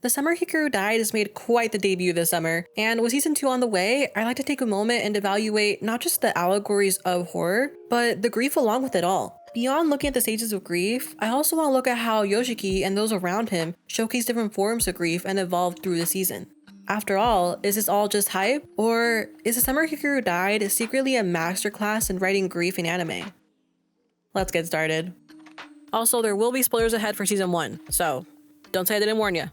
The summer Hikaru died has made quite the debut this summer, and with season 2 on the way, I'd like to take a moment and evaluate not just the allegories of horror, but the grief along with it all. Beyond looking at the stages of grief, I also want to look at how Yoshiki and those around him showcase different forms of grief and evolved through the season. After all, is this all just hype? Or is The Summer Hikaru Died secretly a masterclass in writing grief in anime? Let's get started. Also, there will be spoilers ahead for season 1, so don't say I didn't warn you.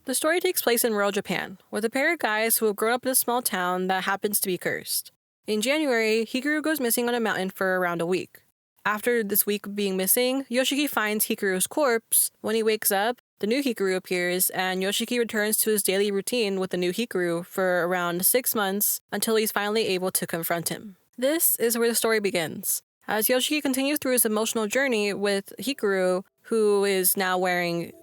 The story takes place in rural Japan, with a pair of guys who have grown up in a small town that happens to be cursed. In January, Hikaru goes missing on a mountain for around a week. After this week of being missing, Yoshiki finds Hikaru's corpse. When he wakes up, the new Hikaru appears, and Yoshiki returns to his daily routine with the new Hikaru for around 6 months until he's finally able to confront him. This is where the story begins, as Yoshiki continues through his emotional journey with Hikaru, who is now wearing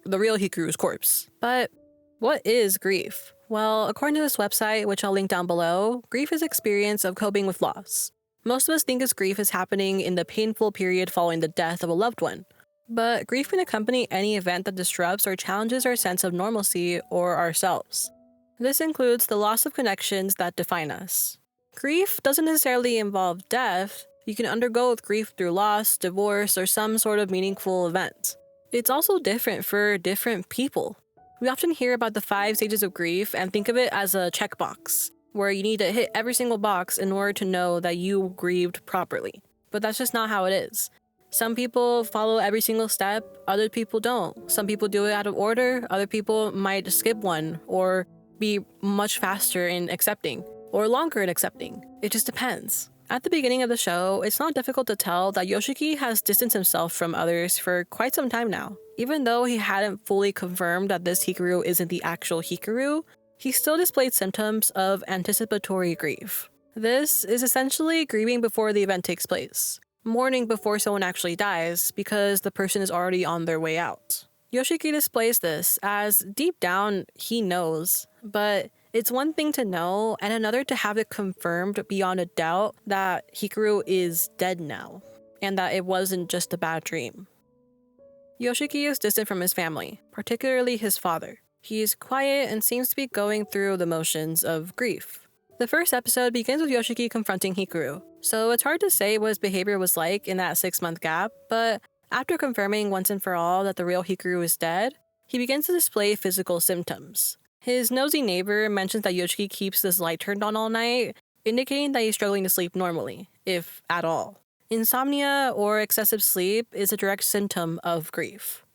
the real Hikaru's corpse. But what is grief? Well, according to this website, which I'll link down below, grief is experience of coping with loss. Most of us think of grief as happening in the painful period following the death of a loved one. But grief can accompany any event that disrupts or challenges our sense of normalcy or ourselves. This includes the loss of connections that define us. Grief doesn't necessarily involve death. You can undergo grief through loss, divorce, or some sort of meaningful event. It's also different for different people. We often hear about the 5 stages of grief and think of it as a checkbox, where you need to hit every single box in order to know that you grieved properly. But that's just not how it is. Some people follow every single step, other people don't. Some people do it out of order, other people might skip one, or be much faster in accepting, or longer in accepting. It just depends. At the beginning of the show, it's not difficult to tell that Yoshiki has distanced himself from others for quite some time now. Even though he hadn't fully confirmed that this Hikaru isn't the actual Hikaru, he still displayed symptoms of anticipatory grief. This is essentially grieving before the event takes place, mourning before someone actually dies because the person is already on their way out. Yoshiki displays this as deep down he knows, but it's one thing to know and another to have it confirmed beyond a doubt that Hikaru is dead now, and that it wasn't just a bad dream. Yoshiki is distant from his family, particularly his father. He is quiet and seems to be going through the motions of grief. The first episode begins with Yoshiki confronting Hikaru, so it's hard to say what his behavior was like in that 6-month gap, but after confirming once and for all that the real Hikaru is dead, he begins to display physical symptoms. His nosy neighbor mentions that Yoshiki keeps this light turned on all night, indicating that he's struggling to sleep normally, if at all. Insomnia or excessive sleep is a direct symptom of grief.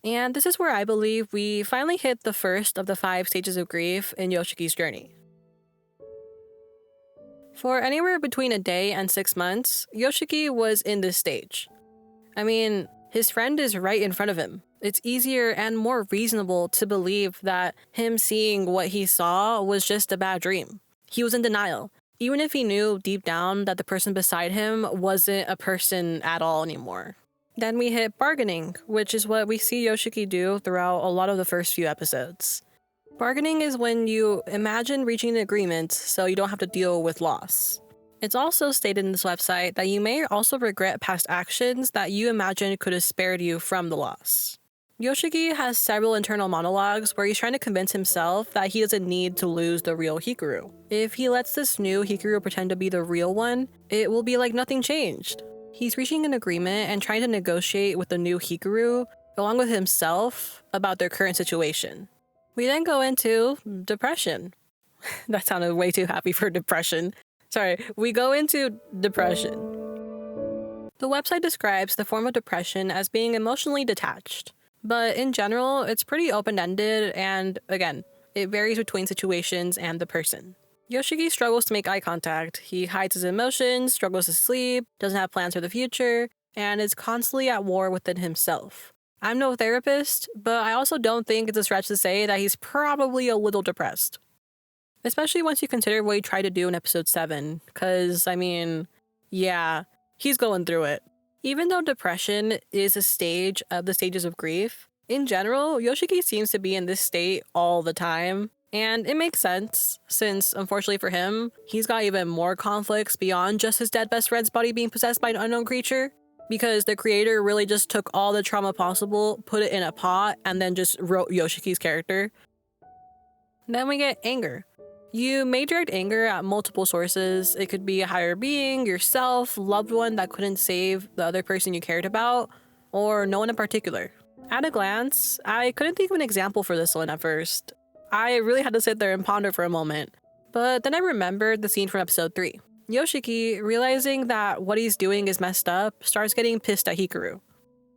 And this is where I believe we finally hit the first of the 5 stages of grief in Yoshiki's journey. For anywhere between a day and 6 months, Yoshiki was in this stage. I mean, his friend is right in front of him. It's easier and more reasonable to believe that him seeing what he saw was just a bad dream. He was in denial, even if he knew deep down that the person beside him wasn't a person at all anymore. Then we hit bargaining, which is what we see Yoshiki do throughout a lot of the first few episodes. Bargaining is when you imagine reaching an agreement so you don't have to deal with loss. It's also stated in this website that you may also regret past actions that you imagine could have spared you from the loss. Yoshiki has several internal monologues where he's trying to convince himself that he doesn't need to lose the real Hikaru. If he lets this new Hikaru pretend to be the real one, it will be like nothing changed. He's reaching an agreement and trying to negotiate with the new Hikaru, along with himself, about their current situation. We then go into depression. That sounded way too happy for depression. Sorry, we go into depression. The website describes the form of depression as being emotionally detached. But in general, it's pretty open-ended and, again, it varies between situations and the person. Yoshiki struggles to make eye contact. He hides his emotions, struggles to sleep, doesn't have plans for the future, and is constantly at war within himself. I'm no therapist, but I also don't think it's a stretch to say that he's probably a little depressed. Especially once you consider what he tried to do in episode 7, because, I mean, yeah, he's going through it. Even though depression is a stage of the stages of grief, in general, Yoshiki seems to be in this state all the time. And it makes sense, since, unfortunately for him, he's got even more conflicts beyond just his dead best friend's body being possessed by an unknown creature. because the creator really just took all the trauma possible, put it in a pot, and then just wrote Yoshiki's character. Then we get anger. You may direct anger at multiple sources. It could be a higher being, yourself, loved one that couldn't save the other person you cared about, or no one in particular. At a glance, I couldn't think of an example for this one at first. I really had to sit there and ponder for a moment. But then I remembered the scene from episode 3. Yoshiki, realizing that what he's doing is messed up, starts getting pissed at Hikaru.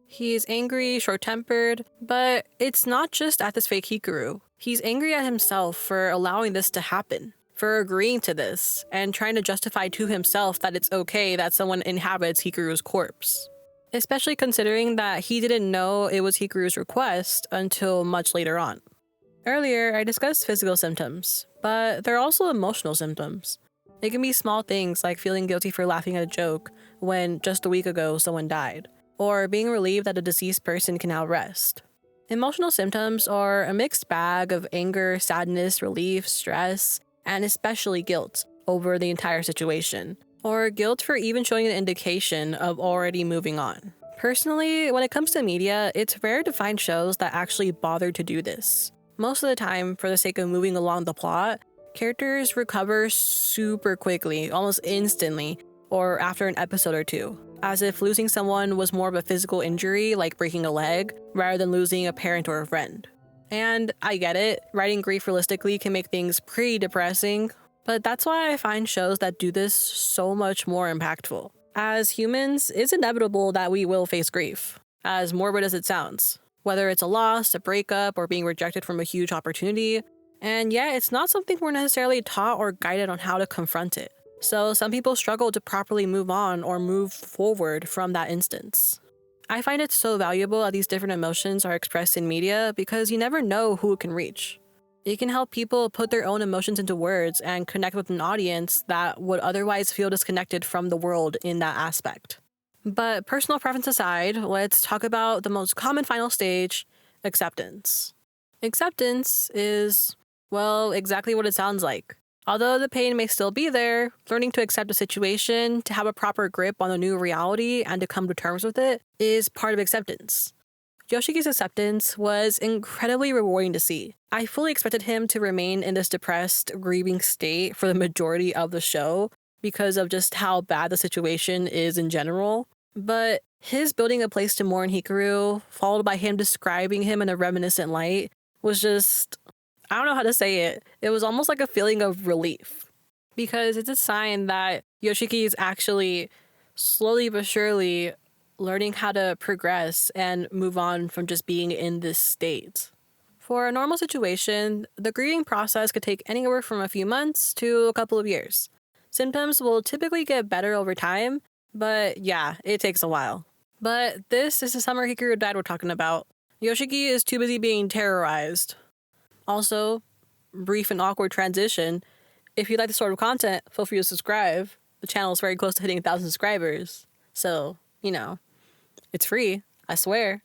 He's angry, short-tempered, but it's not just at this fake Hikaru. He's angry at himself for allowing this to happen, for agreeing to this, and trying to justify to himself that it's okay that someone inhabits Hikaru's corpse. Especially considering that he didn't know it was Hikaru's request until much later on. Earlier, I discussed physical symptoms, but there are also emotional symptoms. It can be small things like feeling guilty for laughing at a joke when just a week ago someone died, or being relieved that a deceased person can now rest. Emotional symptoms are a mixed bag of anger, sadness, relief, stress, and especially guilt over the entire situation, or guilt for even showing an indication of already moving on. Personally, when it comes to media, it's rare to find shows that actually bother to do this. Most of the time, for the sake of moving along the plot, characters recover super quickly, almost instantly, or after an episode or two, as if losing someone was more of a physical injury, like breaking a leg, rather than losing a parent or a friend. And I get it, writing grief realistically can make things pretty depressing, but that's why I find shows that do this so much more impactful. As humans, it's inevitable that we will face grief, as morbid as it sounds, whether it's a loss, a breakup, or being rejected from a huge opportunity. And yet, it's not something we're necessarily taught or guided on how to confront it. So some people struggle to properly move on or move forward from that instance. I find it so valuable that these different emotions are expressed in media because you never know who it can reach. It can help people put their own emotions into words and connect with an audience that would otherwise feel disconnected from the world in that aspect. But personal preference aside, let's talk about the most common final stage, acceptance. Acceptance is, well, exactly what it sounds like. Although the pain may still be there, learning to accept a situation, to have a proper grip on the new reality, and to come to terms with it is part of acceptance. Yoshiki's acceptance was incredibly rewarding to see. I fully expected him to remain in this depressed, grieving state for the majority of the show because of just how bad the situation is in general. But his building a place to mourn Hikaru, followed by him describing him in a reminiscent light, was just, I don't know how to say it. It was almost like a feeling of relief. Because it's a sign that Yoshiki is actually slowly but surely learning how to progress and move on from just being in this state. For a normal situation, the grieving process could take anywhere from a few months to a couple of years. Symptoms will typically get better over time, but yeah, it takes a while. But this is the summer Hikaru died we're talking about. Yoshiki is too busy being terrorized. Also, brief and awkward transition. If you like this sort of content, feel free to subscribe. The channel is very close to hitting 1,000 subscribers. So, it's free, I swear.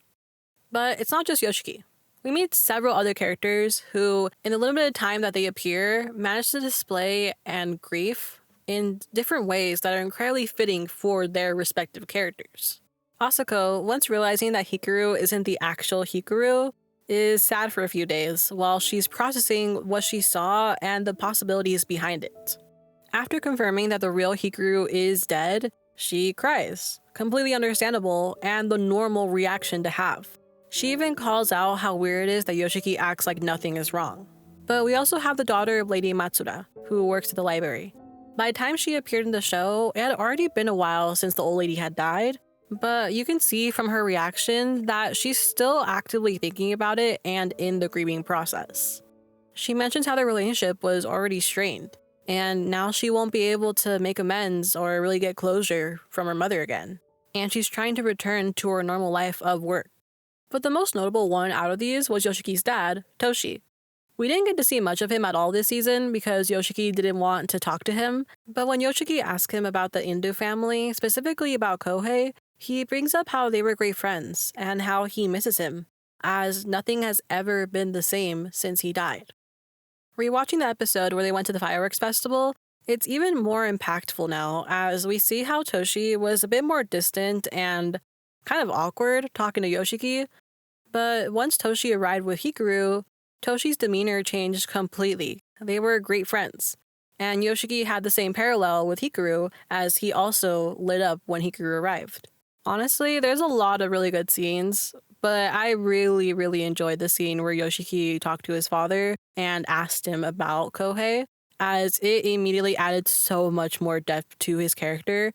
But it's not just Yoshiki. We meet several other characters who, in the limited time that they appear, manage to display and grief in different ways that are incredibly fitting for their respective characters. Asako, once realizing that Hikaru isn't the actual Hikaru, is sad for a few days while she's processing what she saw and the possibilities behind it. After confirming that the real Hikaru is dead, she cries. Completely understandable and the normal reaction to have. She even calls out how weird it is that Yoshiki acts like nothing is wrong. But we also have the daughter of Lady Matsuda, who works at the library. By the time she appeared in the show, it had already been a while since the old lady had died, but you can see from her reaction that she's still actively thinking about it and in the grieving process. She mentions how their relationship was already strained, and now she won't be able to make amends or really get closure from her mother again, and she's trying to return to her normal life of work. But the most notable one out of these was Yoshiki's dad, Toshi. We didn't get to see much of him at all this season because Yoshiki didn't want to talk to him, but when Yoshiki asked him about the Indo family, specifically about Kohei, he brings up how they were great friends and how he misses him, as nothing has ever been the same since he died. Rewatching the episode where they went to the fireworks festival, it's even more impactful now as we see how Toshi was a bit more distant and kind of awkward talking to Yoshiki, but once Toshi arrived with Hikaru, Toshi's demeanor changed completely. They were great friends. And Yoshiki had the same parallel with Hikaru, as he also lit up when Hikaru arrived. Honestly, there's a lot of really good scenes, but I really enjoyed the scene where Yoshiki talked to his father and asked him about Kohei, as it immediately added so much more depth to his character.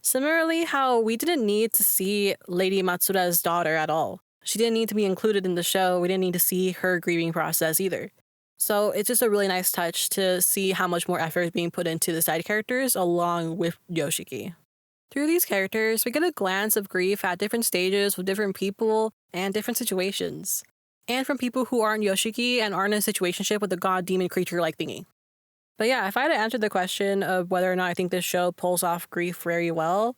Similarly, how we didn't need to see Lady Matsura's daughter at all. She didn't need to be included in the show. We didn't need to see her grieving process either. So it's just a really nice touch to see how much more effort is being put into the side characters along with Yoshiki. Through these characters, we get a glance of grief at different stages with different people and different situations. And from people who aren't Yoshiki and aren't in a situationship with a god demon creature like thingy. But yeah, if I had to answer the question of whether or not I think this show pulls off grief very well,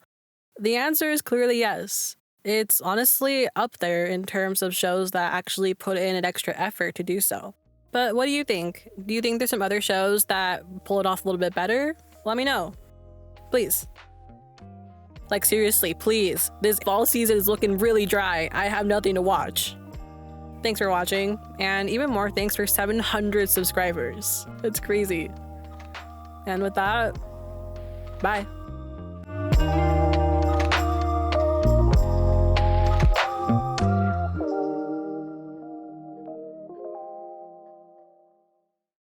the answer is clearly yes. It's honestly up there in terms of shows that actually put in an extra effort to do so. But what do you think? Do you think there's some other shows that pull it off a little bit better? Let me know. Please. Like seriously, please. This fall season is looking really dry. I have nothing to watch. Thanks for watching, and even more thanks for 700 subscribers. It's crazy. And with that, bye.